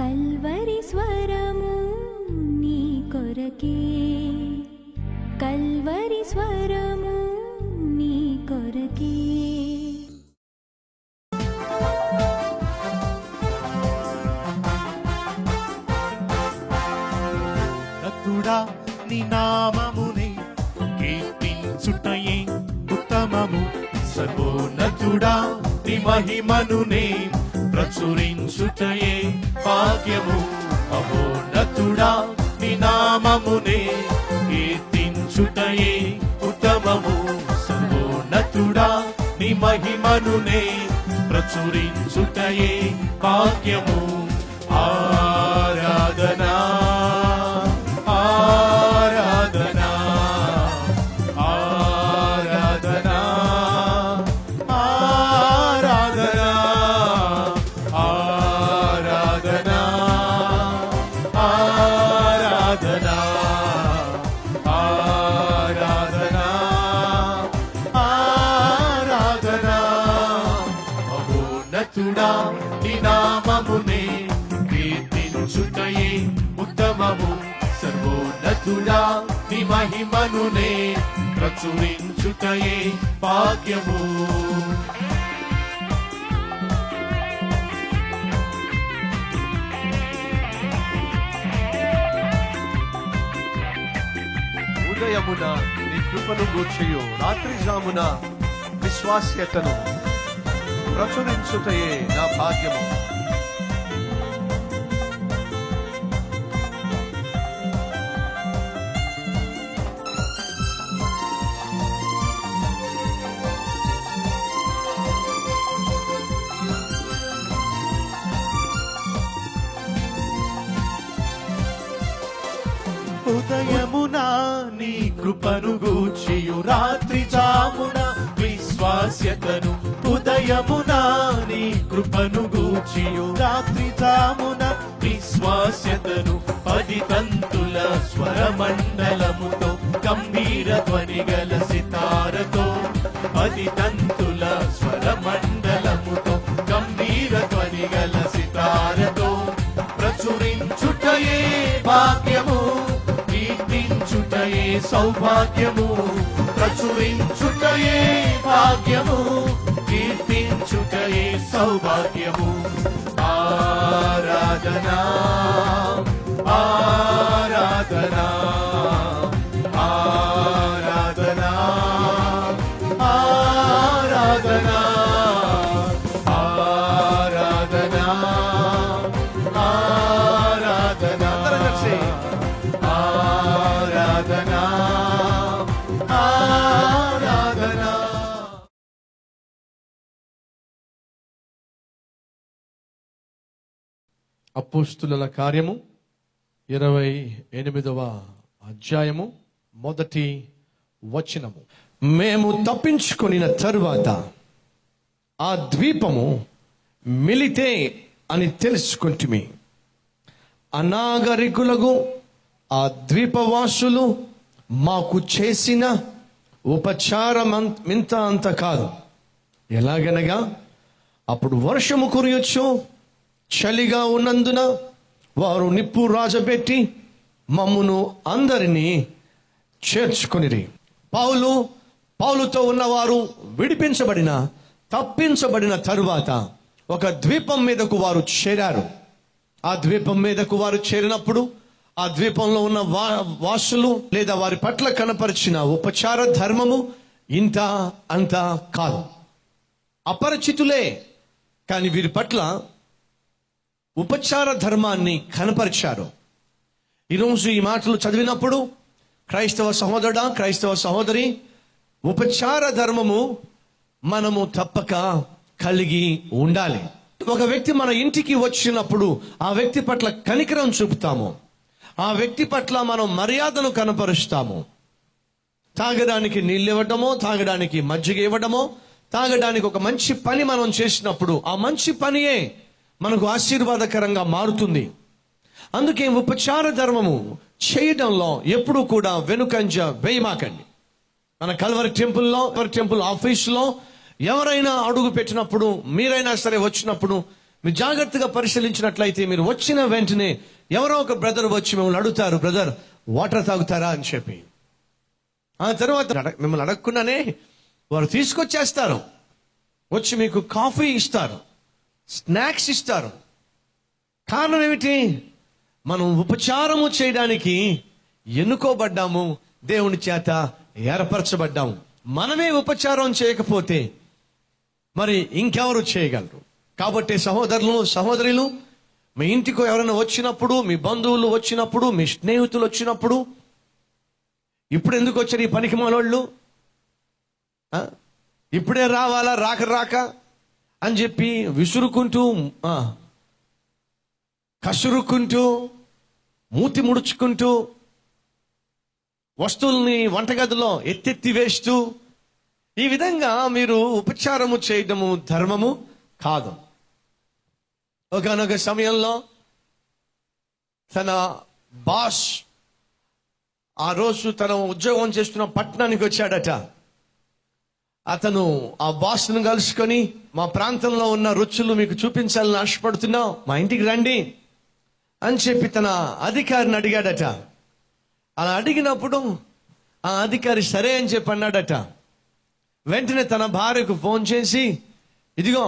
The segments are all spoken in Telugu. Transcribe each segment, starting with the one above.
కల్వరి స్వరము నీ కొరకే, కల్వరి స్వరము నీ కొరకే. నతుడా నీ నామమునే కీర్తించుటయే ఉత్తమము, సర్వోన్నతుడా నీ మహిమనునే ప్రచురించుటయే భాగ్యము. మహోన్నతుడా నీ నామమునే కీర్తించుటయే ఉత్తమము, సర్వోన్నతుడా నీ మహిమనునే ప్రచురించుటయే భాగ్యము. ఆరాధనా ఆరాధనా ఆరాధనా ఆరాధనా ఆరాధనా ఆరాధనా ఆరాధనా ఆరాధనా. మహోన్నతుడా నీ నామమునే కీర్తించుటయే ఉత్తమము, సర్వోన్నతుడా నీ మహిమనునే ప్రచురించుటయే భాగ్యము. ఉదయమున నీ కృపను గూర్చియు రాత్రి జామున విశ్వాస్యతను ప్రచురించుటయే నా భాగ్యము. ఉదయమున నీ కృపను గూర్చియు రాత్రి జామున విశ్వాస్యతను, ఉదయమున నీ కృపను గూర్చియు రాత్రి జామున విశ్వాస్యతను, 10 తంతుల స్వరమండలముతో గంభీర ధ్వని గల సితారతో, 10 తంతుల స్వరమండలముతో గంభీర ధ్వని గల సితారతో ప్రచురించుటయే భాగ్యము, కీర్తించుటయే సౌభాగ్యము. ప్రచురించుటయే భాగ్యము, కీర్తించుటయే సౌభాగ్యము. ఆరాధనా ఆరాధనా ఆరాధనా ఆరాధనా ఆరాధనా ఆరాధనా ఆరాధనా ఆరాధనా. అపోస్తుల కార్యము 28వ అధ్యాయము 1వ వచనము. మేము తప్పించుకొనిన తరువాత ఆ ద్వీపము మిలితే అని తెలుసుకుంటుమి. అనాగరికులకు ఆ ద్వీపవాసులు మాకు చేసిన ఉపచారం ఇంత అంత కాదు. ఎలాగనగా అప్పుడు వర్షము కురియొచ్చు, చలిగా ఉన్నందున వారు నిప్పు రాజబెట్టి మమ్మును అందరినీ చేర్చుకొనిరి. పౌలుతో ఉన్నవారు తప్పించబడిన తరువాత ఒక ద్వీపం మీదకు వారు చేరారు. ఆ ద్వీపం మీదకు వారు చేరినప్పుడు ఆ ద్వీపంలో ఉన్న వాసులు లేదా వారి పట్ల కనపరిచిన ఉపచార ధర్మము ఇంత అంత కాదు. అపరిచితులే, కానీ వీరి పట్ల ఉపచార ధర్మాన్ని కనపరిచారు. ఈరోజు ఈ మాటలు చదివినప్పుడు క్రైస్తవ సహోదరుడా, క్రైస్తవ సహోదరి, ఉపచార ధర్మము మనము తప్పక కలిగి ఉండాలి. ఒక వ్యక్తి మన ఇంటికి వచ్చినప్పుడు ఆ వ్యక్తి పట్ల కనికరం చూపుతాము, ఆ వ్యక్తి పట్ల మనం మర్యాదను కనపరుస్తాము. తాగడానికి నీళ్ళు ఇవ్వటమో, తాగడానికి మజ్జిగ ఇవ్వడమో, తాగడానికి ఒక మంచి పని మనం చేసినప్పుడు ఆ మంచి పనియే మనకు ఆశీర్వాదకరంగా మారుతుంది. అందుకే ఉపచార ధర్మము చేయడంలో ఎప్పుడూ కూడా వెనుకంజ వేయమాకండి. మన కల్వరి టెంపుల్ ఆఫీసులో ఎవరైనా అడుగు పెట్టినప్పుడు, మీరైనా సరే వచ్చినప్పుడు మీరు జాగ్రత్తగా పరిశీలించినట్లయితే మీరు వచ్చిన వెంటనే ఎవరో ఒక బ్రదర్ వచ్చి మిమ్మల్ని అడుగుతారు, బ్రదర్ వాటర్ తాగుతారా అని చెప్పి. ఆ తర్వాత మిమ్మల్ని అడగకుండానే వారు తీసుకొచ్చేస్తారు, వచ్చి మీకు కాఫీ ఇస్తారు, స్నాక్స్ ఇస్తారు. కారణం ఏమిటి? మనం ఉపచారము చేయడానికి ఎన్నుకోబడ్డాము, దేవుని చేత ఏర్పరచబడ్డాము. మనమే ఉపచారం చేయకపోతే మరి ఇంకెవరు చేయగలరు? కాబట్టి సహోదరులు సహోదరులు, మీ ఇంటికి ఎవరైనా వచ్చినప్పుడు, మీ బంధువులు వచ్చినప్పుడు, మీ స్నేహితులు వచ్చినప్పుడు, ఇప్పుడు ఎందుకు వచ్చారు ఈ పనికి మనోళ్ళు, ఇప్పుడే రావాలా రాక అని చెప్పి విసురుకుంటూ, కసురుకుంటూ, మూతి ముడుచుకుంటూ, వస్తువుల్ని వంటగదిలో ఎత్తెత్తి వేస్తూ, ఈ విధంగా మీరు ఉపచారము చేయడము ధర్మము కాదు. ఒకానొక సమయంలో తన బాస్ ఆ రోజు తన ఉద్యోగం చేస్తున్న పట్టణానికి వచ్చాడట. అతను ఆ బాస్ను కలుసుకొని, మా ప్రాంతంలో ఉన్న రుచులు మీకు చూపించాలని ఆశపడుతున్నావు, మా ఇంటికి రండి అని చెప్పి తన అధికారిని అడిగాడట. అలా అడిగినప్పుడు ఆ అధికారి సరే అని చెప్పి అన్నాడట. వెంటనే తన భార్యకు ఫోన్ చేసి, ఇదిగో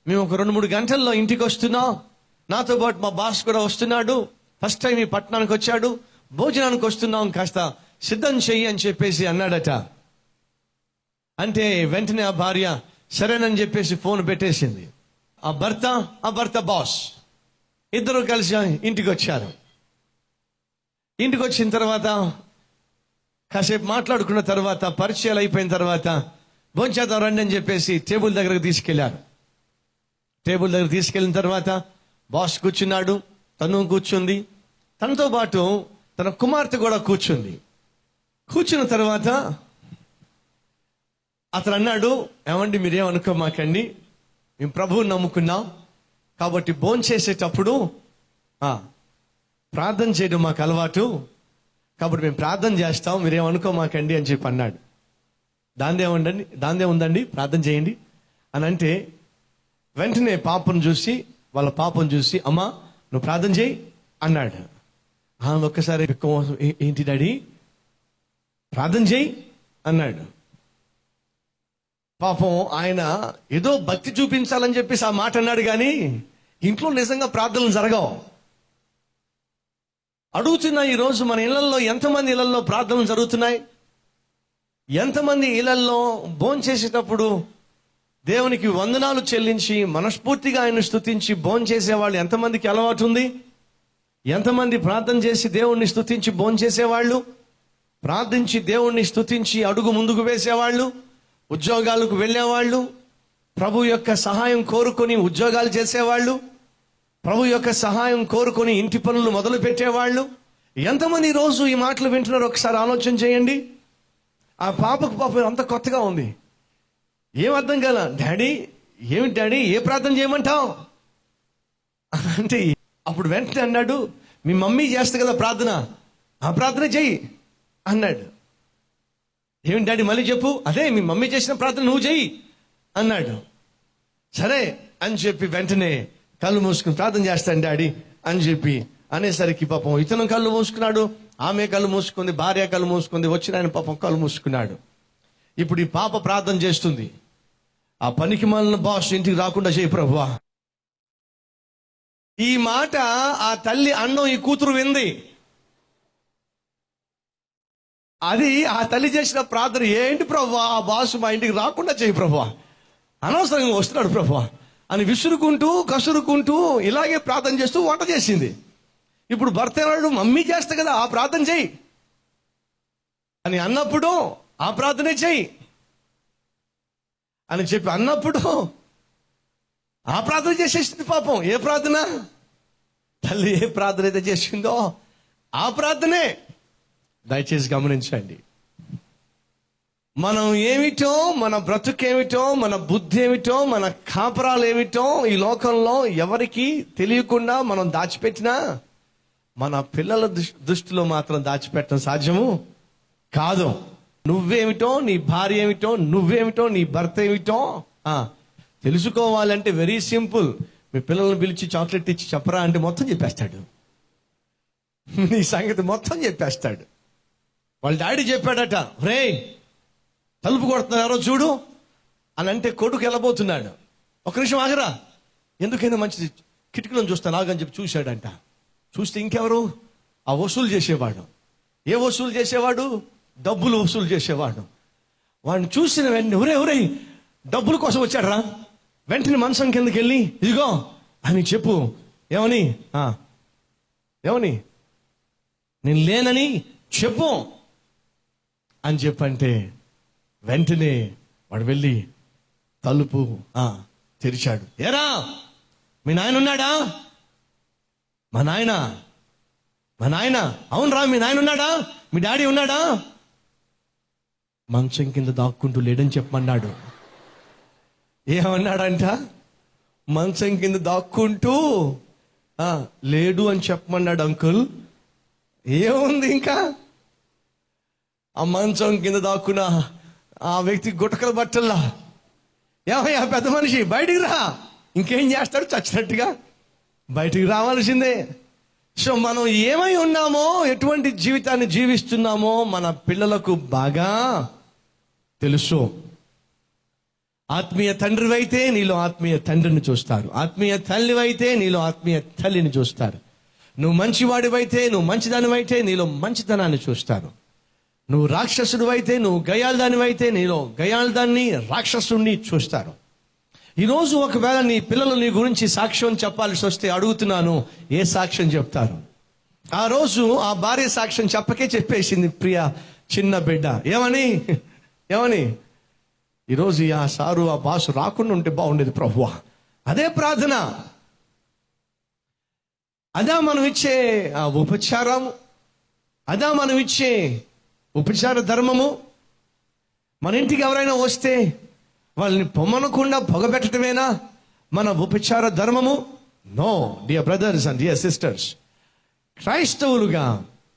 మేము ఒక 2-3 గంటల్లో ఇంటికి వస్తున్నాం, నాతో పాటు మా బాస్ కూడా వస్తున్నాడు, ఫస్ట్ టైం ఈ పట్టణానికి వచ్చాడు, భోజనానికి వస్తున్నాం, కాస్త సిద్ధం చెయ్యి అని చెప్పేసి అన్నాడట. అంటే వెంటనే ఆ భార్య సరేనని చెప్పేసి ఫోన్ పెట్టేసింది. ఆ భర్త బాస్ ఇద్దరు కలిసి ఇంటికి వచ్చారు. ఇంటికి వచ్చిన తర్వాత కాసేపు మాట్లాడుకున్న తర్వాత, పరిచయాలు అయిపోయిన తర్వాత, భోంచేద్దాం రండి అని చెప్పేసి టేబుల్ దగ్గరకు తీసుకెళ్లారు. టేబుల్ దగ్గర తీసుకెళ్లిన తర్వాత బాస్ కూర్చున్నాడు, తను కూర్చుంది, తనతో పాటు తన కుమార్తె కూడా కూర్చుంది. కూర్చున్న తర్వాత అతను అన్నాడు, ఏమండి మీరేమనుకోమాకండి, మేము ప్రభువుని నమ్ముకున్నాం కాబట్టి భోంచేసేటప్పుడు ప్రార్థన చేయడం మాకు అలవాటు, కాబట్టి మేము ప్రార్థన చేస్తాం, మీరేమనుకోమాకండి అని చెప్పి అన్నాడు. దాందే ఉందండి ప్రార్థన చేయండి అని అంటే, వెంటనే వాళ్ళ పాపను చూసి అమ్మా నువ్వు ప్రార్థన చేయి అన్నాడు. ఒక్కసారి ఏంటి డాడీ ప్రార్థన చేయి అన్నాడు. పాపం ఆయన ఏదో భక్తి చూపించాలని చెప్పేసి ఆ మాట అన్నాడు, కానీ ఇంట్లో నిజంగా ప్రార్థనలు జరగవు. అడుగుతున్నా, ఈరోజు మన ఇళ్లలో ఎంతమంది ఇళ్లలో ప్రార్థనలు జరుగుతున్నాయి? ఎంతమంది ఇళ్లలో భోంచేసేటప్పుడు దేవునికి వందనాలు చెల్లించి మనస్ఫూర్తిగా ఆయన స్తుతించి భోంచేసేవాళ్ళు ఎంతమందికి అలవాటు ఉంది? ఎంతమంది ప్రార్థన చేసి దేవుణ్ణి స్తుతించి భోంచేసేవాళ్ళు, ప్రార్థించి దేవుణ్ణి స్తుతించి అడుగు ముందుకు వేసేవాళ్ళు, ఉద్యోగాలకు వెళ్ళేవాళ్ళు, ప్రభు యొక్క సహాయం కోరుకొని ఉద్యోగాలు చేసేవాళ్ళు, ప్రభు యొక్క సహాయం కోరుకొని ఇంటి పనులు మొదలు పెట్టేవాళ్ళు ఎంతమంది ఈరోజు ఈ మాటలు వింటున్నారు? ఒకసారి ఆలోచన చేయండి. ఆ పాపం అంత కొత్తగా ఉంది, ఏం అర్థం కాల. ఏమిటి డాడీ ఏ ప్రార్థన చేయమంటావు అంటే, అప్పుడు వెంటనే అన్నాడు, మీ మమ్మీ చేస్తుంది కదా ప్రార్థన, ఆ ప్రార్థన చెయ్యి అన్నాడు. ఏమిటి డాడీ మళ్ళీ చెప్పు. అదే మీ మమ్మీ చేసిన ప్రార్థన నువ్వు చెయ్యి అన్నాడు. సరే అని చెప్పి వెంటనే కళ్ళు మూసుకుని ప్రార్థన చేస్తాను డాడీ అని చెప్పి అనేసరికి పాపం ఇతను కళ్ళు మూసుకున్నాడు, ఆమె కళ్ళు మూసుకుంది, భార్య కళ్ళు మూసుకుంది, వచ్చిన ఆయన పాపం కళ్ళు మూసుకున్నాడు. ఇప్పుడు ఈ పాప ప్రార్థన చేస్తుంది, ఆ పనికి మాలిన బాస్ ఇంటికి రాకుండా చేయి ప్రభువా. ఈ మాట ఆ తల్లి అన్నం ఈ కూతురు వింది. అది ఆ తల్లి చేసిన ప్రార్థన, ఏంటి ప్రభువా ఆ బాసు మా ఇంటికి రాకుండా చేయి ప్రభువా, అనవసరంగా వస్తున్నాడు ప్రభువా అని విసురుకుంటూ కసురుకుంటూ ఇలాగే ప్రార్థన చేస్తూ వంట చేసింది. ఇప్పుడు భర్త ఏమన్నాడు, మమ్మీ చేస్తా కదా ఆ ప్రార్థన చెయ్యి అని అన్నప్పుడు ఆ ప్రార్థనే చెయ్యి అని చెప్పి అన్నప్పుడు ఆ ప్రార్థన చేసేసింది. పాపం ఏ ప్రార్థన? తల్లి ఏ ప్రార్థన అయితే చేసిందో ఆ ప్రార్థనే. దయచేసి గమనించండి, మనం ఏమిటో, మన బ్రతుకేమిటో, మన బుద్ధి ఏమిటో, మన కాపరాలు ఏమిటో ఈ లోకంలో ఎవరికి తెలియకుండా మనం దాచిపెట్టినా మన పిల్లల దృష్టిలో మాత్రం దాచిపెట్టడం సాధ్యము కాదు. నువ్వేమిటో, నీ భార్య ఏమిటో, నువ్వేమిటో, నీ భర్త ఏమిటో తెలుసుకోవాలంటే వెరీ సింపుల్. మీ పిల్లల్ని పిలిచి చాక్లెట్ ఇచ్చి చెప్పరా అంటే మొత్తం చెప్పేస్తాడు. నీ సంగతి మొత్తం చెప్పేస్తాడు. వాళ్ళ డాడీ చెప్పాడట, రే తలుపు కొడుతున్నారు ఎవరో చూడు అని అంటే కొడుకు వెళ్ళబోతున్నాడు. ఒక నిమిషం ఆగరా, ఎందుకైనా మంచిది కిటికీలను చూస్తాను ఆగని చెప్పి చూశాడంట. చూస్తే ఇంకెవరు, ఆ వసూలు చేసేవాడు. ఏ వసూలు చేసేవాడు? డబ్బులు వసూలు చేసేవాడు. వాడిని చూసిన వెంటనే ఒరే డబ్బుల కోసం వచ్చాడరా, వెంటనే మంచం కిందకి వెళ్ళి ఇదిగో అని చెప్పు. ఏమని నేను లేనని చెప్పు అని చెప్పంటే వెంటనే వాడు వెళ్ళి తలుపు తెరిచాడు. ఏరా మీ నాయన ఉన్నాడా? మా నాయన అవునరా మీ నాయన ఉన్నాడా? మీ డాడీ ఉన్నాడా? మంచం కింద దాక్కుంటూ లేడని చెప్పమన్నాడు. ఏమన్నాడంట? మంచం కింద దాక్కుంటూ లేడు అని చెప్పమన్నాడు. అంకుల్ ఏముంది ఇంకా? ఆ మంచం కింద దాక్కున్న ఆ వ్యక్తి గుటకల బట్టల్లా, ఏమయ్యా పెద్ద మనిషి బయటికి రా. ఇంకేం చేస్తాడు? చచ్చినట్టుగా బయటికి రావాల్సిందే. సో మనం ఏమై ఉన్నామో, ఎటువంటి జీవితాన్ని జీవిస్తున్నామో మన పిల్లలకు బాగా తెలుసు. ఆత్మీయ తండ్రివైతే నీలో ఆత్మీయ తండ్రిని చూస్తారు. ఆత్మీయ తల్లివైతే నీలో ఆత్మీయ తల్లిని చూస్తారు. నువ్వు మంచివాడివైతే, నువ్వు మంచిదానివైతే నీలో మంచితనాన్ని చూస్తారు. నువ్వు రాక్షసుడివైతే, నువ్వు గయాల్దానివైతే నీలో గయాల్దాన్ని రాక్షసుడిని చూస్తారు. ఈరోజు ఒకవేళ నీ పిల్లలు నీ గురించి సాక్ష్యం చెప్పాల్సి వస్తే అడుగుతున్నాను, ఏ సాక్ష్యం చెప్తారు? ఆ రోజు ఆ భార్య సాక్ష్యం చెప్పకే చెప్పేసింది ప్రియ చిన్న బిడ్డ. ఏమని ఈరోజు ఆ సారు ఆ బాసు రాకుండా ఉంటే బాగుండేది ప్రభువా. అదే ప్రార్థన, అదా మనం ఇచ్చే ఆ ఉపచారం, అదా మనం ఇచ్చే ఉపచార ధర్మము. మన ఇంటికి ఎవరైనా వస్తే వాళ్ళని పొమ్మనకుండా పొగబెట్టడమేనా మన ఉపచార ధర్మము? No dear brothers and dear sisters, క్రైస్తవులుగా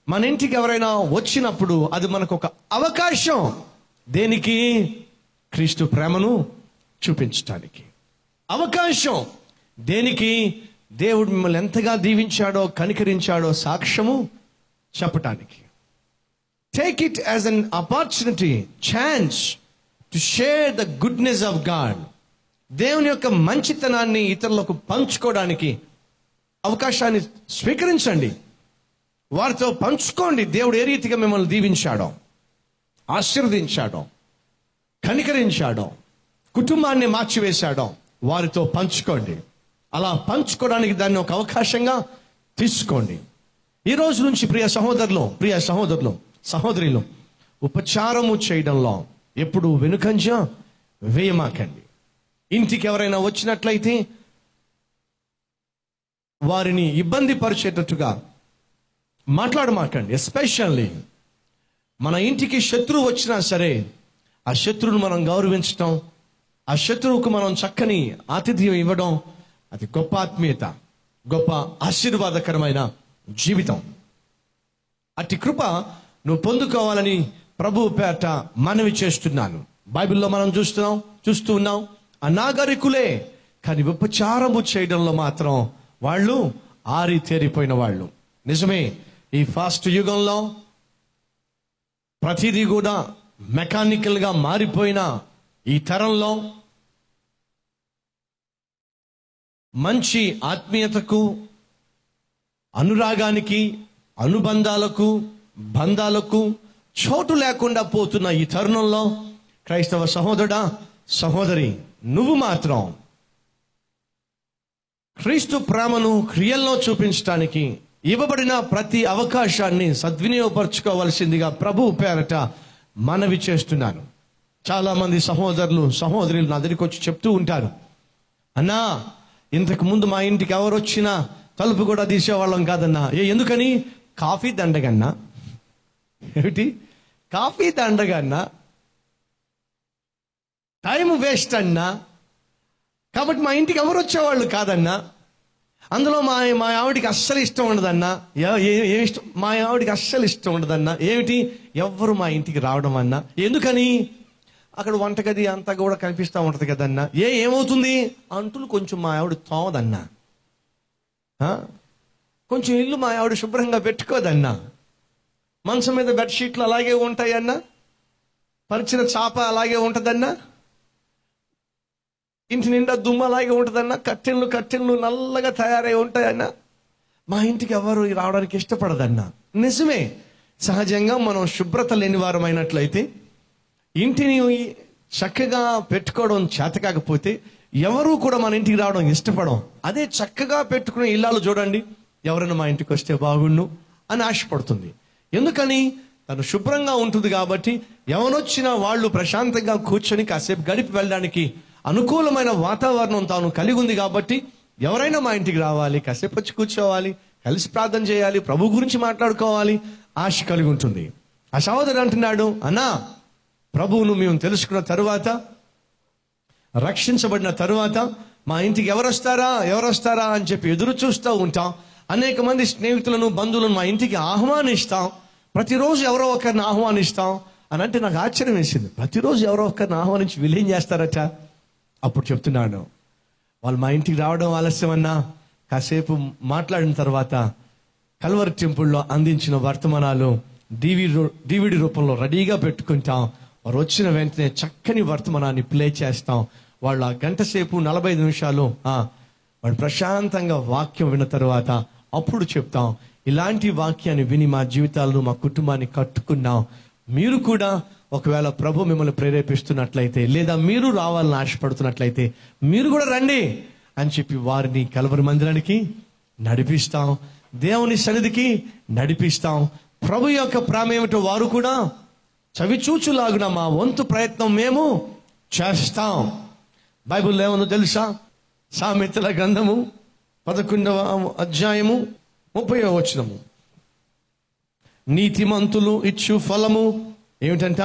మన ఇంటికి ఎవరైనా వచ్చినప్పుడు అది మనకు ఒక అవకాశం. దేనికి? క్రీస్తు ప్రేమను చూపించడానికి అవకాశం. దేనికి? దేవుడు మిమ్మల్ని ఎంతగా దీవించాడో, కనికరించాడో సాక్ష్యము చెప్పటానికి. Take it as an opportunity, chance to share the goodness of God. దేవుని యొక్క మంచితనాన్ని ఇతరులకు పంచుకోవడానికి అవకాశాన్ని స్వీకరించండి. వారితో పంచుకోండి. దేవుడు ఏ రీతిగా మిమ్మల్ని దీవించాడో, ఆశీర్వదించాడో, కనికరించాడో, కుటుంబాన్ని మార్చివేశాడో వారితో పంచుకోండి. అలా పంచుకోవడానికి దాన్ని ఒక అవకాశంగా తీసుకోండి. ఈ రోజు నుంచి ప్రియ సహోదరులు సహోదరులు, ఉపచారము చేయడంలో ఎప్పుడు వెనుకంజ వేయమాకండి. ఇంటికి ఎవరైనా వచ్చినట్లయితే వారిని ఇబ్బంది పరిచేటట్టుగా మాట్లాడమాకండి. ఎస్పెషల్లీ మన ఇంటికి శత్రువు వచ్చినా సరే ఆ శత్రువును మనం గౌరవించటం, ఆ శత్రువుకు మనం చక్కని ఆతిథ్యం ఇవ్వడం, అది గొప్ప ఆత్మీయత, గొప్ప ఆశీర్వాదకరమైన జీవితం. అట్టి కృప నువ్వు పొందుకోవాలని ప్రభువు పేరట మనవి చేస్తున్నాను. బైబిల్లో మనం చూస్తూ ఉన్నాం అనాగరికులే, కానీ ఉపచారము చేయడంలో మాత్రం వాళ్ళు ఆరితేరిపోయిన వాళ్ళు. నిజమే, ఈ ఫాస్ట్ యుగంలో ప్రతిదీ కూడా మెకానికల్ గా మారిపోయిన ఈ తరంలో మంచి ఆత్మీయతకు, అనురాగానికి, అనుబంధాలకు, బంధాలకు చోటు లేకుండా పోతున్న ఈ తరుణంలో క్రైస్తవ సహోదరుడా, సహోదరి, నువ్వు మాత్రం క్రీస్తు ప్రేమను క్రియల్లో చూపించడానికి ఇవ్వబడిన ప్రతి అవకాశాన్ని సద్వినియోగపరచుకోవాల్సిందిగా ప్రభువు పేరట మనవి చేస్తున్నాను. చాలా మంది సహోదరులు నా దగ్గరికి వచ్చి చెప్తూ ఉంటారు, అన్నా ఇంతకు ముందు మా ఇంటికి ఎవరు వచ్చినా తలుపు కూడా తీసేవాళ్ళం కాదన్నా. ఎందుకని? కాఫీ దండగన్నా. ఏమిటి? కాఫీ దండగన్నా, టైం వేస్ట్ అన్నా. కాబట్టి మా ఇంటికి ఎవరు వచ్చేవాళ్ళు కాదన్నా. అందులో మా ఆవిడికి అస్సలు ఇష్టం ఉండదన్నా. ఇష్టం? మా ఆవిడికి అస్సలు ఇష్టం ఉండదన్నా. ఏమిటి? ఎవ్వరు మా ఇంటికి రావడం అన్నా. ఎందుకని? అక్కడ వంటగది అంతా కూడా కనిపిస్తూ ఉంటుంది కదన్నా. ఏమవుతుంది? అంటులు కొంచెం మా ఆవిడ తోమదన్నా, కొంచెం ఇల్లు మా ఆవిడ శుభ్రంగా పెట్టుకోదన్నా, మంచం మీద బెడ్షీట్లు అలాగే ఉంటాయన్నా, పరిచిన చాప అలాగే ఉంటుందన్నా, ఇంటి నిండా దుమ్ము అలాగే ఉంటుందన్నా, కట్టెళ్ళు నల్లగా తయారై ఉంటాయన్నా, మా ఇంటికి ఎవరు రావడానికి ఇష్టపడదన్నా. నిజమే, సహజంగా మనం శుభ్రత లేని వారమైనట్లయితే, ఇంటిని చక్కగా పెట్టుకోవడం చేత కాకపోతే ఎవరు కూడా మన ఇంటికి రావడం ఇష్టపడం. అదే చక్కగా పెట్టుకునే ఇల్లాలు చూడండి, ఎవరైనా మా ఇంటికి వస్తే బాగుండు అని ఆశపడుతుంది. ఎందుకని? తను శుభ్రంగా ఉంటుంది కాబట్టి. ఎవరొచ్చినా వాళ్ళు ప్రశాంతంగా కూర్చొని కాసేపు గడిపి వెళ్ళడానికి అనుకూలమైన వాతావరణం తాను కలిగి ఉంది కాబట్టి ఎవరైనా మా ఇంటికి రావాలి, కాసేపు వచ్చి కూర్చోవాలి, కలిసి ప్రార్థన చేయాలి, ప్రభు గురించి మాట్లాడుకోవాలి, ఆశ కలిగి ఉంటుంది. ఆ సహోదరుడు అంటున్నాడు, అన్నా ప్రభువును మేము తెలుసుకున్న తరువాత, రక్షించబడిన తరువాత మా ఇంటికి ఎవరొస్తారా అని చెప్పి ఎదురు చూస్తూ ఉంటాం. అనేక మంది స్నేహితులను, బంధువులను మా ఇంటికి ఆహ్వానిస్తాం. ప్రతిరోజు ఎవరో ఒకరిని ఆహ్వానిస్తాం అని అంటే నాకు ఆశ్చర్యం వేసింది. ప్రతిరోజు ఎవరో ఒకరిని ఆహ్వానించి వీళ్ళు ఏం చేస్తారట? అప్పుడు చెప్తున్నాను, వాళ్ళు మా ఇంటికి రావడం ఆలస్యమన్నా, కాసేపు మాట్లాడిన తర్వాత కల్వరి టెంపుల్లో అందించిన వర్తమానాలు డివిడి రూపంలో రెడీగా పెట్టుకుంటాం. వారు వచ్చిన వెంటనే చక్కని వర్తమానాన్ని ప్లే చేస్తాం. వాళ్ళు ఆ గంట సేపు 45 నిమిషాలు వాళ్ళు ప్రశాంతంగా వాక్యం విన్న తర్వాత అప్పుడు చెప్తాం, ఇలాంటి వాక్యాన్ని విని మా జీవితాలను, మా కుటుంబాన్ని కట్టుకున్నాం. మీరు కూడా ఒకవేళ ప్రభు మిమ్మల్ని ప్రేరేపిస్తున్నట్లయితే, లేదా మీరు రావాలని ఆశపడుతున్నట్లయితే మీరు కూడా రండి అని చెప్పి వారిని కల్వరి మందిరానికి నడిపిస్తాం, దేవుని సన్నిధికి నడిపిస్తాం. ప్రభు యొక్క ప్రేమ ఏమిటో వారు కూడా చవిచూచులాగున మా వంతు ప్రయత్నం మేము చేస్తాం. బైబిల్లో ఏమన్నా తెలుసా? సామెతల గ్రంథము 11వ అధ్యాయము 30వ వచనము, నీతిమంతులు ఇచ్చు ఫలము ఏమిటంట?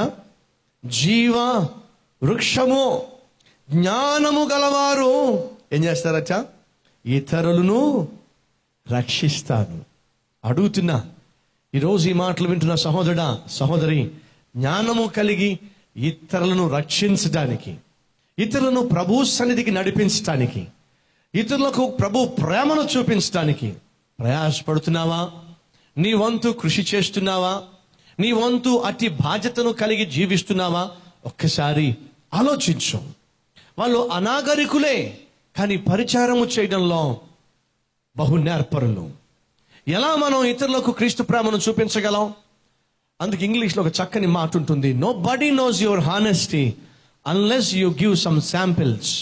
జీవ వృక్షము. జ్ఞానము గలవారు ఏం చేస్తారట? ఇతరులను రక్షిస్తారు. అడుగుతున్నా, ఈరోజు ఈ మాటలు వింటున్న సహోదరుడా, సహోదరి, జ్ఞానము కలిగి ఇతరులను రక్షించడానికి, ఇతరులను ప్రభు సన్నిధికి నడిపించడానికి, ఇతరులకు ప్రభు ప్రేమను చూపించడానికి ప్రయాసపడుతున్నావా? నీ వంతు కృషి చేస్తున్నావా? నీ వంతు అట్టి బాధ్యతను కలిగి జీవిస్తున్నావా? ఒక్కసారి ఆలోచించు. వాళ్ళు అనాగరికులే, కానీ పరిచారము చేయడంలో బహు నేర్పరులు. ఎలా మనం ఇతరులకు క్రీస్తు ప్రేమను చూపించగలం? అందుకు ఇంగ్లీష్లో ఒక చక్కని మాట ఉంటుంది, nobody knows your honesty unless you give some samples.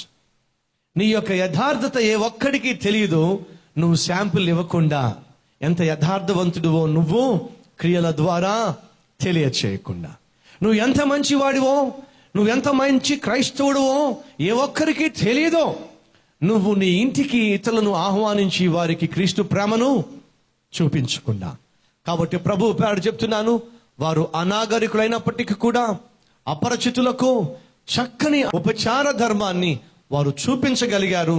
నీ యొక్క యథార్థత ఏ ఒక్కడికి తెలియదు నువ్వు శాంపిల్ ఇవ్వకుండా. ఎంత యథార్థవంతుడివో నువ్వు క్రియల ద్వారా తెలియచేయకుండా. నువ్వు ఎంత మంచివాడివో, నువ్వెంత మంచి క్రైస్తవుడివో ఏ ఒక్కరికి తెలియదో నువ్వు నీ ఇంటికి ఇతరులను ఆహ్వానించి వారికి క్రీస్తు ప్రేమను చూపించకుండా. కాబట్టి ప్రభు పేరు చెప్తున్నాను, వారు అనాగరికులైనప్పటికీ కూడా అపరిచితులకు చక్కని ఉపచార ధర్మాన్ని వారు చూపించగలిగారు.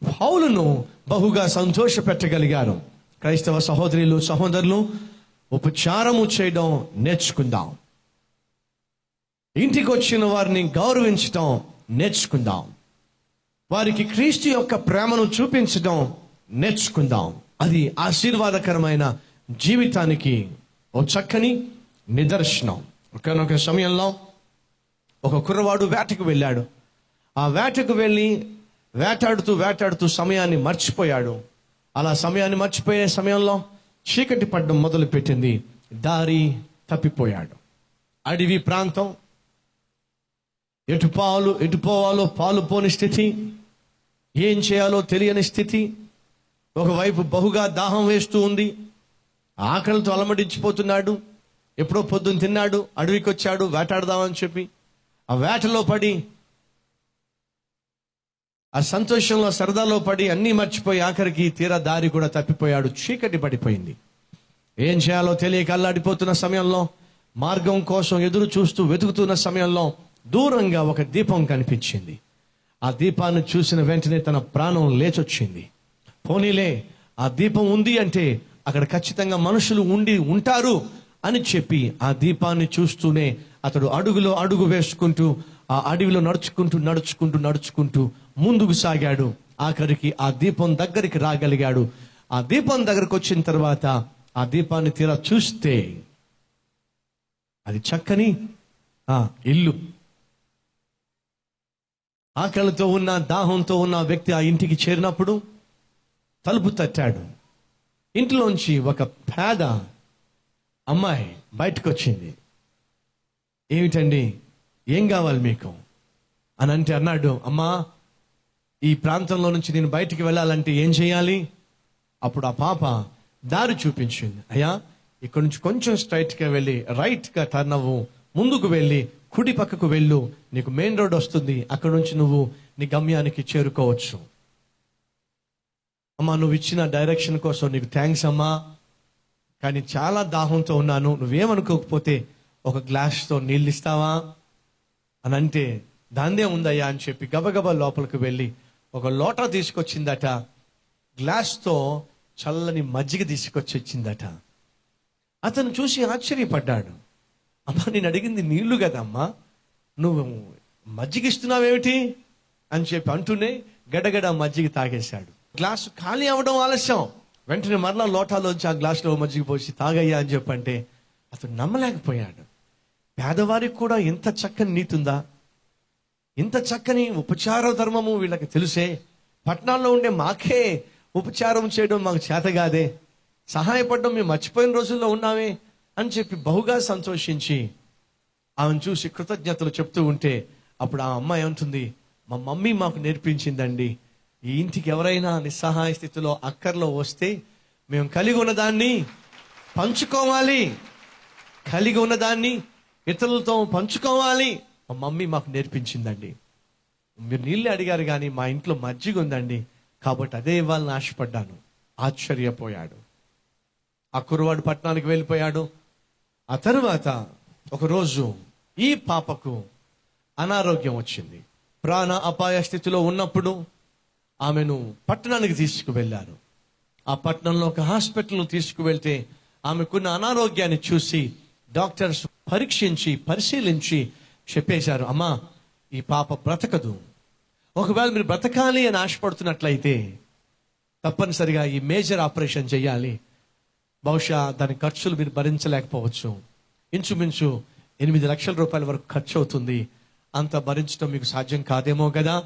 పౌలును బహుగా సంతోష పెట్టగలిగారు. క్రైస్తవ సహోదరులు, సహోదరులు, ఉపచారము చేయడం నేర్చుకుందాం. ఇంటికి వచ్చిన వారిని గౌరవించడం నేర్చుకుందాం. వారికి క్రీస్తు యొక్క ప్రేమను చూపించడం నేర్చుకుందాం. అది ఆశీర్వాదకరమైన జీవితానికి ఓ చక్కని నిదర్శనం. ఒకనొక సమయంలో ఒక కుర్రవాడు వేటకు వెళ్ళాడు. ఆ వేటకు వెళ్ళి వేటాడుతూ సమయాన్ని మర్చిపోయాడు. అలా సమయాన్ని మర్చిపోయే సమయంలో చీకటి పడడం మొదలు పెట్టింది. దారి తప్పిపోయాడు. అడవి ప్రాంతం, ఎటు పోవాలో పాలు పోని స్థితి, ఏం చేయాలో తెలియని స్థితి. ఒకవైపు బహుగా దాహం వేస్తూ ఉంది, ఆకలితో అలమటించిపోతున్నాడు. ఎప్పుడో పొద్దున్న తిన్నాడు, అడవికి వచ్చాడు వేటాడదామని చెప్పి. ఆ వేటలో పడి, ఆ సంతోషంలో సరదాలో పడి అన్నీ మర్చిపోయి ఆఖరికి తీరా దారి కూడా తప్పిపోయాడు. చీకటి పడిపోయింది. ఏం చేయాలో తెలియక అల్లాడిపోతున్న సమయంలో, మార్గం కోసం ఎదురు చూస్తూ వెతుకుతున్న సమయంలో దూరంగా ఒక దీపం కనిపించింది. ఆ దీపాన్ని చూసిన వెంటనే తన ప్రాణం లేచొచ్చింది. పోనీలే, ఆ దీపం ఉంది అంటే అక్కడ ఖచ్చితంగా మనుషులు ఉంటారు అని చెప్పి ఆ దీపాన్ని చూస్తూనే అతడు అడుగులో అడుగు వేసుకుంటూ ఆ అడవిలో నడుచుకుంటూ ముందుకు సాగాడు. ఆఖరికి ఆ దీపం దగ్గరికి రాగలిగాడు. ఆ దీపం దగ్గరకు వచ్చిన తర్వాత ఆ దీపాన్ని తీరా చూస్తే అది చక్కని ఇల్లు. ఆకలితో ఉన్న, దాహంతో ఉన్న వ్యక్తి ఆ ఇంటికి చేరినప్పుడు తలుపు తట్టాడు. ఇంటిలోంచి ఒక పేద అమ్మాయి బయటకు వచ్చింది. ఏమిటండి, ఏం కావాలి మీకు అని అంటే అన్నాడు, అమ్మా, ఈ ప్రాంతంలో నుంచి నేను బయటికి వెళ్ళాలంటే ఏం చేయాలి? అప్పుడు ఆ పాప దారి చూపించింది. అయ్యా, ఇక్కడ నుంచి కొంచెం స్ట్రైట్గా వెళ్ళి రైట్గా టర్న్ అవ్వు, ముందుకు వెళ్ళి కుడి పక్కకు వెళ్ళు, నీకు మెయిన్ రోడ్ వస్తుంది, అక్కడ నుంచి నువ్వు నీ గమ్యానికి చేరుకోవచ్చు. అమ్మా, నువ్వు ఇచ్చిన డైరెక్షన్ కోసం నీకు థ్యాంక్స్ అమ్మా, కానీ చాలా దాహంతో ఉన్నాను, నువ్వేమనుకోకపోతే ఒక గ్లాస్తో నీళ్ళు ఇస్తావా అని అంటే, దాందే ఉందయ్యా అని చెప్పి గబగబా లోపలికి వెళ్ళి ఒక లోటా తీసుకొచ్చిందట. గ్లాస్తో చల్లని మజ్జిగ తీసుకొచ్చి ఇచ్చిందట. అతను చూసి ఆశ్చర్యపడ్డాడు. అమ్మా, నేను అడిగింది నీళ్లు కదమ్మా, నువ్వు మజ్జిగ ఇస్తున్నావేమిటి అని చెప్పి అంటూనే గడగడ మజ్జిగ తాగేశాడు. గ్లాసు ఖాళీ అవ్వడం ఆలస్యం. వెంటనే మరలా లోటాలోంచి ఆ గ్లాసులో మజ్జిగ పోసి తాగయ్యా అని చెప్పంటే అతను నమ్మలేకపోయాడు. పేదవారికి కూడా ఇంత చక్కని నీతి ఉందా? ఇంత చక్కని ఉపచార ధర్మము వీళ్ళకి తెలుసే? పట్టణాల్లో ఉండే మాకే ఉపచారం చేయడం మాకు చేతగాదే, సహాయపడడం మేము మర్చిపోయిన రోజుల్లో ఉన్నామే అని చెప్పి బహుగా సంతోషించి ఆమెను చూసి కృతజ్ఞతలు చెప్తూ ఉంటే అప్పుడు ఆ అమ్మాయి అంటుంది, మా మమ్మీ మాకు నేర్పించిందండి, ఈ ఇంటికి ఎవరైనా నిస్సహాయ స్థితిలో అక్కర్లో వస్తే మేము కలిగి ఉన్నదాన్ని పంచుకోవాలి, కలిగి ఉన్నదాన్ని ఇతరులతో పంచుకోవాలి, మా మమ్మీ మాకు నేర్పించిందండి. మీరు నీళ్ళే అడిగారు కానీ మా ఇంట్లో మజ్జిగ ఉందండి, కాబట్టి అదే ఇవ్వాలని ఆశపడ్డాను. ఆశ్చర్యపోయాడు. ఆ కుర్రవాడు పట్టణానికి వెళ్ళిపోయాడు. ఆ తరువాత ఒకరోజు ఈ పాపకు అనారోగ్యం వచ్చింది. ప్రాణ అపాయ స్థితిలో ఉన్నప్పుడు ఆమెను పట్టణానికి తీసుకువెళ్ళారు. ఆ పట్టణంలో ఒక హాస్పిటల్ తీసుకువెళ్తే ఆమెకున్న అనారోగ్యాన్ని చూసి డాక్టర్స్ పరీక్షించి పరిశీలించి చెప్పేశారు, అమ్మా, ఈ పాప బ్రతకదు. ఒకవేళ మీరు బ్రతకాలి అని ఆశపడుతున్నట్లయితే తప్పనిసరిగా ఈ మేజర్ ఆపరేషన్ చేయాలి. బహుశా దాని ఖర్చులు మీరు భరించలేకపోవచ్చు. ఇంచుమించు 8 లక్షల రూపాయల వరకు ఖర్చు అవుతుంది. అంత భరించడం మీకు సాధ్యం కాదేమో కదా.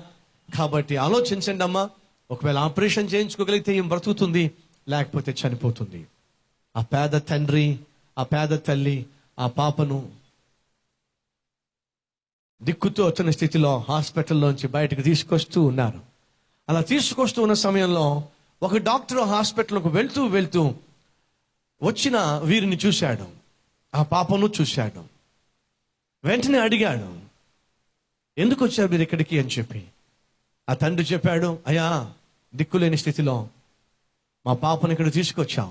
కాబట్టి ఆలోచించండి అమ్మా, ఒకవేళ ఆపరేషన్ చేయించుకోగలిగితే ఏం బ్రతుకుతుంది, లేకపోతే చనిపోతుంది. ఆ పేద తండ్రి, ఆ పేద తల్లి ఆ పాపను దిక్కుతో వచ్చిన స్థితిలో హాస్పిటల్లోంచి బయటకు తీసుకొస్తూ ఉన్నారు. అలా తీసుకొస్తూ ఉన్న సమయంలో ఒక డాక్టర్ హాస్పిటల్కు వెళ్తూ వచ్చిన వీరిని చూశాడు, ఆ పాపను చూశాడు. వెంటనే అడిగాడు, ఎందుకు వచ్చారు మీరు ఇక్కడికి అని చెప్పి. ఆ తండ్రి చెప్పాడు, అయ్యా, దిక్కులేని స్థితిలో మా పాపను ఇక్కడ తీసుకొచ్చాం,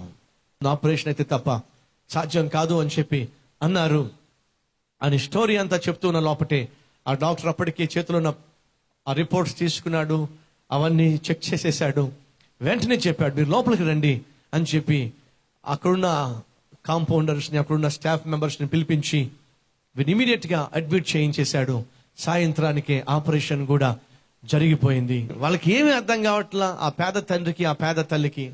ఆపరేషన్ అయితే తప్ప సాధ్యం కాదు అని చెప్పి అన్నారు అని స్టోరీ అంతా చెప్తున్న లోపటే ఆ డాక్టర్ అప్పటికే చేతిలో ఉన్న ఆ రిపోర్ట్స్ తీసుకున్నాడు, అవన్నీ చెక్ చేసేసాడు. వెంటనే చెప్పాడు, మీరు లోపలికి రండి అని చెప్పి అక్కడున్న కాంపౌండర్స్ని, అక్కడున్న స్టాఫ్ మెంబర్స్ని పిలిపించి వీరిని ఇమీడియట్గా అడ్మిట్ చేయించేశాడు. సాయంత్రానికి ఆపరేషన్ కూడా జరిగిపోయింది. వాళ్ళకి ఏమీ అర్థం కావట్లా, ఆ పేద తండ్రికి ఆ పేద తల్లికి.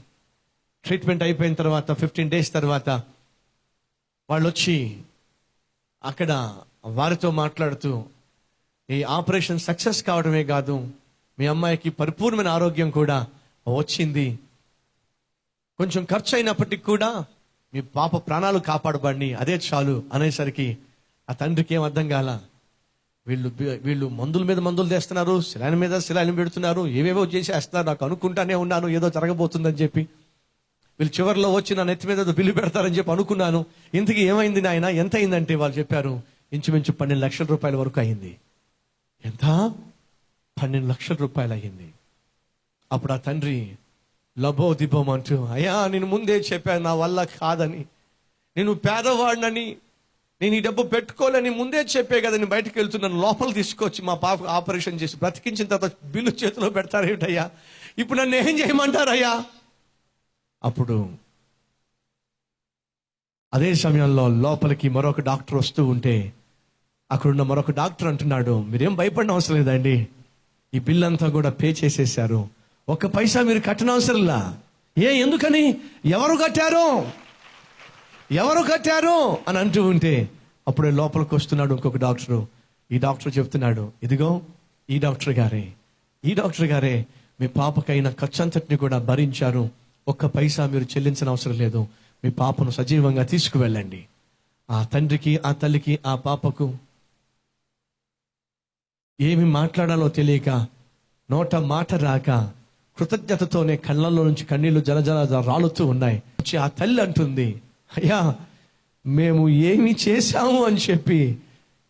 ట్రీట్మెంట్ అయిపోయిన తర్వాత 15 days తర్వాత వాళ్ళు వచ్చి అక్కడ వారితో మాట్లాడుతూ, ఈ ఆపరేషన్ సక్సెస్ కావడమే కాదు, మీ అమ్మాయికి పరిపూర్ణమైన ఆరోగ్యం కూడా వచ్చింది, కొంచెం ఖర్చు అయినప్పటికీ కూడా మీ పాప ప్రాణాలు కాపాడబడి అదే చాలు అనేసరికి ఆ తండ్రికి ఏం అర్థం కాల. వీళ్ళు మందుల మీద మందులు తెస్తున్నారు, శిలాయిల మీద శిలాయిలు పెడుతున్నారు, ఏవేవో చేసేస్తున్నారు, నాకు అనుకుంటానే ఉన్నాను ఏదో జరగబోతుందని చెప్పి. వీళ్ళు చివరిలో వచ్చి నా నెత్తి మీద బిల్లు పెడతారని చెప్పి అనుకున్నాను. ఇంతకీ ఏమైంది నాయన, ఎంత అయిందంటే వాళ్ళు చెప్పారు, ఇంచుమించు 12 లక్షల రూపాయల వరకు అయింది. ఎంత? 12 లక్షల రూపాయలు అయ్యింది. అప్పుడు ఆ తండ్రి లబో దిబోం అంటూ, అయ్యా, నేను ముందే చెప్పాను నా వల్ల కాదని, నేను పేదవాడినని, నేను ఈ డబ్బు పెట్టుకోలేని ముందే చెప్పే కదా నేను బయటకు వెళ్తున్నాను, లోపల తీసుకొచ్చి మా పాప ఆపరేషన్ చేసి బ్రతికించిన తర్వాత బిల్లు చేతిలో పెడతారేమిటయ్యా, ఇప్పుడు నన్ను ఏం చేయమంటారయ్యా. అప్పుడు అదే సమయంలో లోపలికి మరొక డాక్టర్ వస్తూ ఉంటే అక్కడున్న మరొక డాక్టర్ అంటున్నాడు, మీరేం భయపడిన అవసరం లేదండి, ఈ బిల్ అంతా కూడా పే చేసేశారు, ఒక్క పైసా మీరు కట్టిన అవసరంలా. ఎందుకని? ఎవరు కట్టారు అని అంటూ ఉంటే అప్పుడే లోపలికి వస్తున్నాడు ఇంకొక డాక్టరు. ఈ డాక్టర్ చెప్తున్నాడు, ఇదిగో ఈ డాక్టర్ గారే మీ పాపకైన ఖర్చు అంతటిని కూడా భరించారు, ఒక్క పైసా మీరు చెల్లించిన అవసరం లేదు, మీ పాపను సజీవంగా తీసుకువెళ్ళండి. ఆ తండ్రికి, ఆ తల్లికి, ఆ పాపకు ఏమి మాట్లాడాలో తెలియక, నోట మాట రాక, కృతజ్ఞతతోనే కళ్ళల్లో నుంచి కన్నీళ్లు జలజల రాలుతూ ఉన్నాయి. ఆ తల్లి అంటుంది, అయ్యా మేము ఏమి చేశాము అని చెప్పి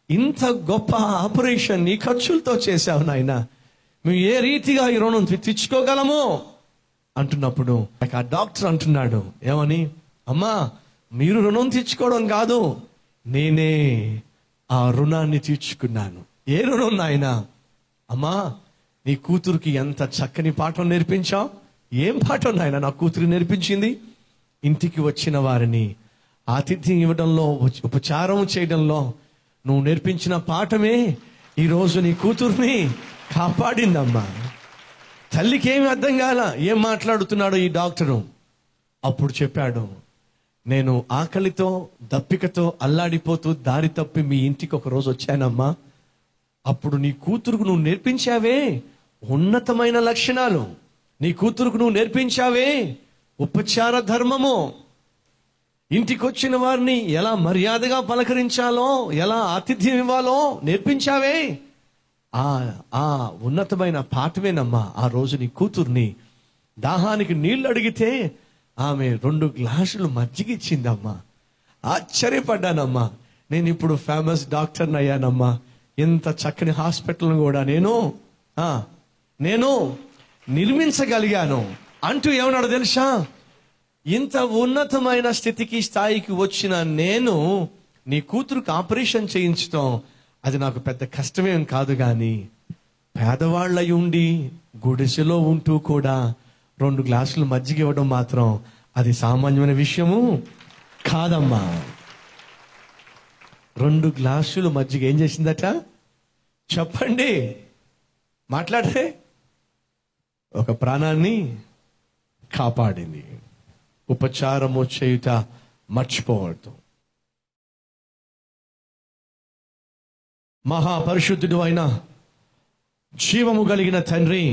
ఇంత గొప్ప ఆపరేషన్ నీ ఖర్చులతో చేశావు నాయనా, మేము ఏ రీతిగా ఈ రుణం తెచ్చుకోగలము అంటున్నప్పుడు ఆ డాక్టర్ అంటున్నాడు, ఏమని? అమ్మా, మీరు రుణం తెచ్చుకోవడం కాదు, నేనే ఆ రుణాన్ని తీర్చుకున్నాను. ఏ రుణం నాయనా? అమ్మా, నీ కూతురికి ఎంత చక్కని పాఠం నేర్పించావు. ఏం పాఠం నాయనా నా కూతురు నేర్పించింది? ఇంటికి వచ్చిన వారిని ఆతిథ్యం ఇవ్వడంలో, ఉపచారం చేయడంలో నువ్వు నేర్పించిన పాఠమే ఈరోజు నీ కూతుర్ని కాపాడిందమ్మా. తల్లికి ఏమి అర్థం కాల, ఏం మాట్లాడుతున్నాడో ఈ డాక్టరు. అప్పుడు చెప్పాడు, నేను ఆకలితో దప్పికతో అల్లాడిపోతూ దారి తప్పి మీ ఇంటికి ఒక రోజు వచ్చానమ్మా. అప్పుడు నీ కూతురుకు నువ్వు నేర్పించావే ఉన్నతమైన లక్షణాలు, నీ కూతురుకు నువ్వు నేర్పించావే ఉపచార ధర్మము, ఇంటికి వచ్చిన వారిని ఎలా మర్యాదగా పలకరించాలో, ఎలా ఆతిథ్యం ఇవ్వాలో నేర్పించావే. ఆ ఉన్నతమైన పాఠమేనమ్మా ఆ రోజు నీ కూతుర్ని దాహానికి నీళ్లు అడిగితే ఆమె 2 గ్లాసులు మజ్జిగ ఇచ్చిందమ్మా. ఆశ్చర్యపడ్డానమ్మా. నేను ఇప్పుడు ఫేమస్ డాక్టర్ని అయ్యానమ్మా. ఇంత చక్కని హాస్పిటల్ కూడా నేను నిర్మించగలిగాను అంటూ ఏమన్నాడు తెలుసా? ఇంత ఉన్నతమైన స్థితికి, స్థాయికి వచ్చిన నేను నీ కూతురుకు ఆపరేషన్ చేయించడం అది నాకు పెద్ద కష్టమేం కాదు, కానీ పేదవాళ్ళై ఉండి గుడిసెలో ఉంటూ కూడా 2 గ్లాసులు మజ్జిగ ఇవ్వడం మాత్రం అది సామాన్యమైన విషయము కాదమ్మా. 2 గ్లాసులు మజ్జిగ ఏం చేసిందట చెప్పండి, మాట్లాడరే? ఒక ప్రాణాన్ని కాపాడింది. ఉపచారము చేయుట మర్చిపోవద్దు. మహాపరిశుద్ధుడు అయిన జీవము కలిగిన తండ్రి,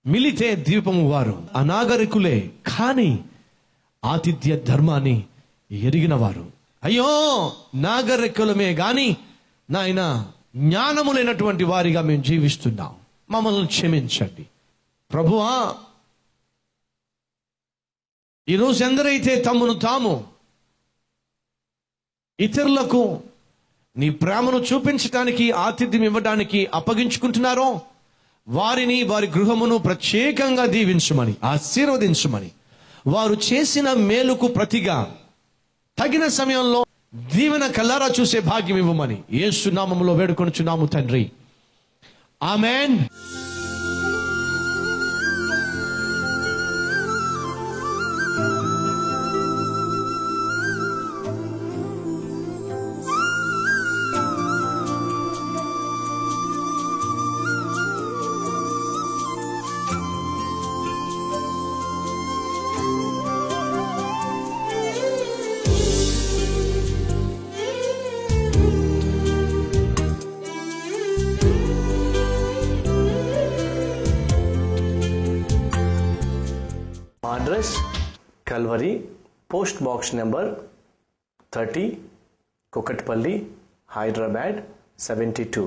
మిలితే ద్వీపము వారు అనాగరికులే, కానీ ఆతిథ్య ధర్మాన్ని ఎరిగిన వారు. అయ్యో, నాగరికులమే గాని నాయన జ్ఞానము లేనటువంటి వారిగా మేము జీవిస్తున్నాం, మమ్మల్ని క్షమించండి ప్రభువా. ఈరోజు ఎందరైతే తమను తాము ఇతరులకు నీ ప్రేమను చూపించడానికి, ఆతిథ్యం ఇవ్వడానికి అప్పగించుకుంటున్నారో వారిని, వారి గృహమును ప్రత్యేకంగా దీవించమని, ఆశీర్వదించమని, వారు చేసిన మేలుకు ప్రతిగా తగిన సమయంలో దీవెన కల్లారా చూసే భాగ్యం ఇవ్వమని యేసు నామములో వేడుకొనుచున్నాము తండ్రి, amen. Address Calvary, post box number 30, Kukatpally, Hyderabad 72.